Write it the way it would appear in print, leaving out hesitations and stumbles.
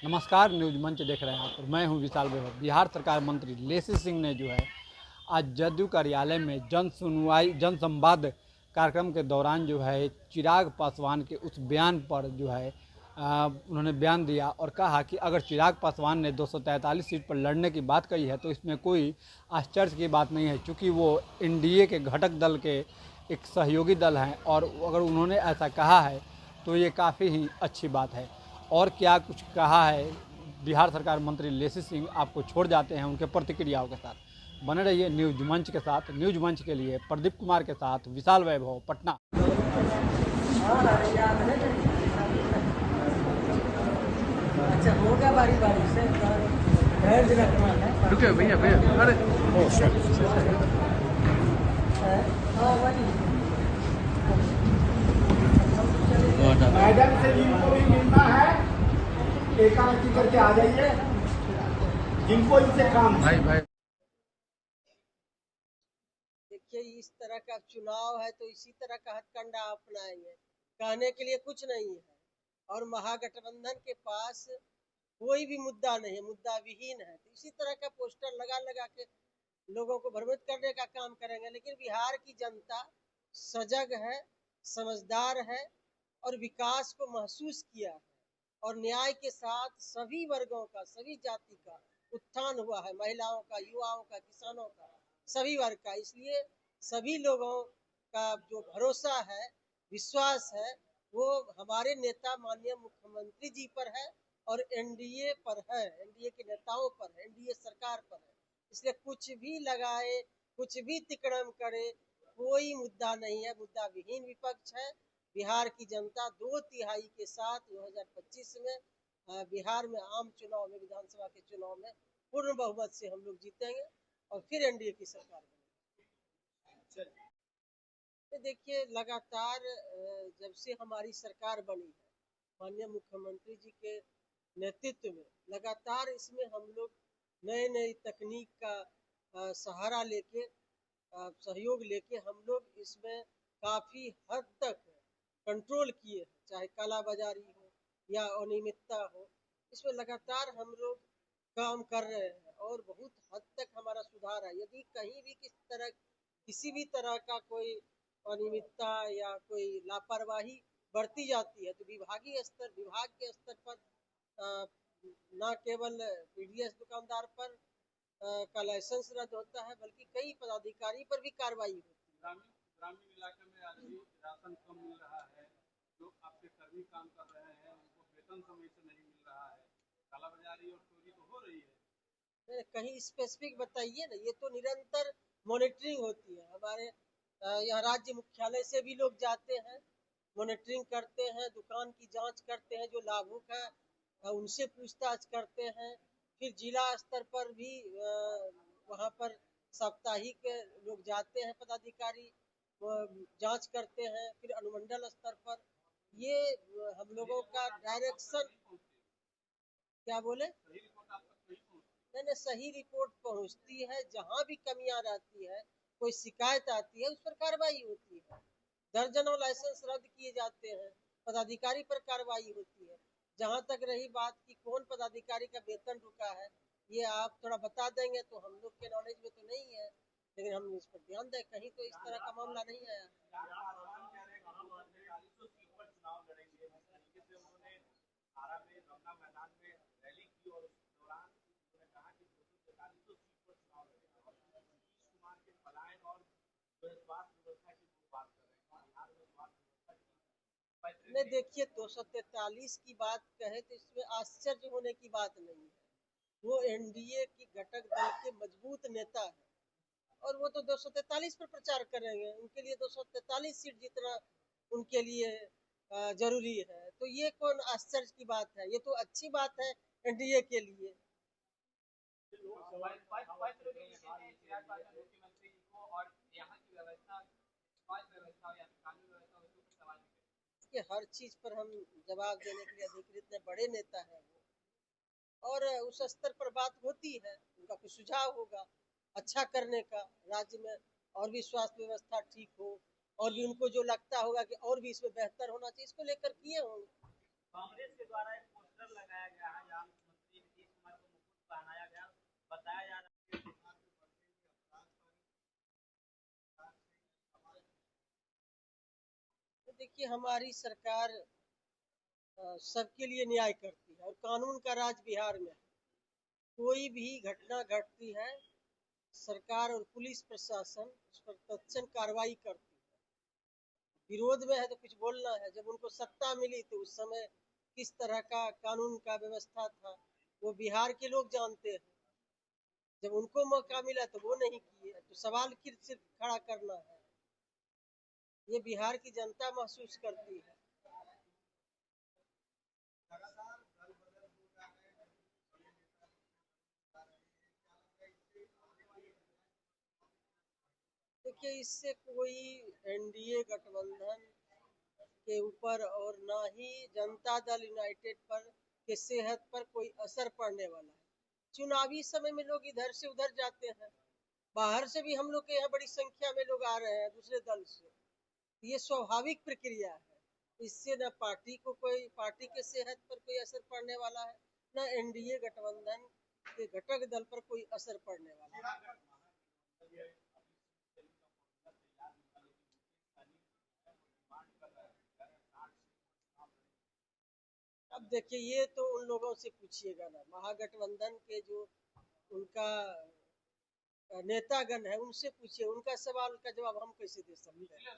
नमस्कार, न्यूज मंच देख रहे हैं आप और मैं हूं विशाल वैभव। बिहार सरकार मंत्री लेसी सिंह ने जो है आज जदयू कार्यालय में जन संवाद कार्यक्रम के दौरान जो है चिराग पासवान के उस बयान पर जो है उन्होंने बयान दिया और कहा कि अगर चिराग पासवान ने 243 सीट पर लड़ने की बात कही है तो इसमें कोई आश्चर्य की बात नहीं है, क्योंकि वो एनडीए के घटक दल के एक सहयोगी दल हैं और अगर उन्होंने ऐसा कहा है तो ये काफ़ी ही अच्छी बात है। और क्या कुछ कहा है बिहार सरकार मंत्री लेसी सिंह, आपको छोड़ जाते हैं उनके प्रतिक्रियाओं के साथ। बने रहिए न्यूज मंच के साथ। न्यूज मंच के लिए प्रदीप कुमार के साथ विशाल वैभव, पटना। अच्छा होगा बारी बारी से धैर्य रखना है। रुके भैया भैया, अरे मैडम से जिनको भी मिलना है एकांकी करके आ जाइए, जिनको इनसे काम है। भाई भाई देखिए, इस तरह का चुनाव है तो इसी तरह का हथकंडा अपनाएंगे। कहने के लिए कुछ नहीं है और महागठबंधन के पास कोई भी मुद्दा नहीं है, मुद्दा विहीन है। तो इसी तरह का पोस्टर लगा लगा के लोगों को भ्रमित करने का काम करेंगे। लेकिन बिहार की जनता सजग है, समझदार है और विकास को महसूस किया है और न्याय के साथ सभी वर्गों का, सभी जाति का उत्थान हुआ है, महिलाओं का, युवाओं का, किसानों का, सभी वर्ग का। इसलिए सभी लोगों का जो भरोसा है, विश्वास है, वो हमारे नेता माननीय मुख्यमंत्री जी पर है और एनडीए पर है, एनडीए के नेताओं पर है, एनडीए सरकार पर है। इसलिए कुछ भी लगाए, कुछ भी तिकड़म करे, कोई मुद्दा नहीं है, मुद्दा विहीन विपक्ष है। बिहार की जनता 2/3 के साथ 2025 में बिहार में आम चुनाव में, विधानसभा के चुनाव में पूर्ण बहुमत से हम लोग जीतेंगे और फिर एनडीए की सरकार बनेगी। तो देखिए, लगातार जब से हमारी सरकार बनी है माननीय मुख्यमंत्री जी के नेतृत्व में, लगातार इसमें हम लोग नए नई तकनीक का सहारा लेके, सहयोग लेके हम लोग इसमें काफी हद तक कंट्रोल किए, चाहे कालाबाजारी हो या अनियमितता हो, इसमें लगातार हम लोग काम कर रहे हैं और बहुत हद तक हमारा सुधार है। यदि कहीं भी किसी भी तरह का कोई अनियमितता या कोई लापरवाही बरती जाती है तो विभाग के स्तर पर न केवल पीडीएस दुकानदार पर का लाइसेंस रद्द होता है, बल्कि कई पदाधिकारी पर भी कार्रवाई होती है। ग्रामीण इलाके में आज भी राशन कम मिल रहा है, जो आपके कर्मी काम कर रहे हैं उनको वेतन समय से नहीं मिल रहा है, कालाबाजारी और चोरी तो हो रही है। कहीं स्पेसिफिक बताइए ना। ये तो निरंतर मॉनिटरिंग होती है हमारे यहाँ राज्य मुख्यालय से भी लोग जाते हैं, मॉनिटरिंग करते हैं, दुकान की जांच करते हैं, जो लाभुक है उनसे पूछताछ करते हैं। फिर जिला स्तर पर भी वहाँ पर साप्ताहिक लोग जाते हैं, पदाधिकारी जांच करते हैं। फिर अनुमंडल स्तर पर ये हम लोगों का डायरेक्शन, क्या बोले, नहीं, सही रिपोर्ट पहुंचती है। जहां भी कमियां रहती है, कोई शिकायत आती है, उस पर कार्रवाई होती है। दर्जनों लाइसेंस रद्द किए जाते हैं, पदाधिकारी पर कार्रवाई होती है। जहां तक रही बात कि कौन पदाधिकारी का वेतन रुका है, ये आप थोड़ा बता देंगे तो हम लोग के नॉलेज में तो नहीं है, लेकिन हम इस पर ध्यान दें। कहीं तो इस तरह का मामला नहीं आया। नहीं, देखिए, 243 की बात कहे तो इसमें आश्चर्य होने की बात नहीं है। वो एनडीए की घटक दल के मजबूत नेता है और वो तो 243 पर प्रचार करेंगे। उनके लिए 243 सीट जीतना उनके लिए जरूरी है, तो ये कौन आश्चर्य की बात है? ये तो अच्छी बात है एनडीए के लिए। कि हर चीज पर हम जवाब देने के लिए अधिकृत बड़े नेता हैं वो, और उस स्तर पर बात होती है, उनका कुछ सुझाव होगा अच्छा करने का, राज्य में और भी स्वास्थ्य व्यवस्था ठीक हो, और भी उनको जो लगता होगा कि और भी इसमें बेहतर होना चाहिए, इसको लेकर किए होंगे। कांग्रेस के द्वारा एक पोस्टर लगाया गया है, यहाँ मुख्यमंत्री नीतीश कुमार को मुकुट पहनाया गया, बताया जा रहा है। तो देखिए, हमारी सरकार सबके लिए न्याय करती है और कानून का राज बिहार में है। कोई भी घटना घटती है, सरकार और पुलिस प्रशासन उस पर तत्क्षण कार्रवाई करती है। विरोध में है तो कुछ बोलना है। जब उनको सत्ता मिली तो उस समय किस तरह का कानून का व्यवस्था था वो बिहार के लोग जानते हैं। जब उनको मौका मिला तो वो नहीं किए, तो सवाल फिर से खड़ा करना है। ये बिहार की जनता महसूस करती है। देखिए, इससे कोई एनडीए गठबंधन के ऊपर और ना ही जनता दल यूनाइटेड पर के सेहत पर कोई असर पड़ने वाला है। चुनावी समय में लोग इधर से उधर जाते हैं, बाहर से भी हम लोग के यहाँ बड़ी संख्या में लोग आ रहे हैं दूसरे दल से। ये स्वाभाविक प्रक्रिया है। इससे न पार्टी को कोई पार्टी के सेहत पर कोई असर पड़ने वाला है, न एनडीए गठबंधन के घटक दल पर कोई असर पड़ने वाला है। अब देखिए, ये तो उन लोगों से पूछिएगा ना, महागठबंधन के जो उनका नेतागण है उनसे पूछिए, उनका सवाल का जवाब हम कैसे दे सकते हैं।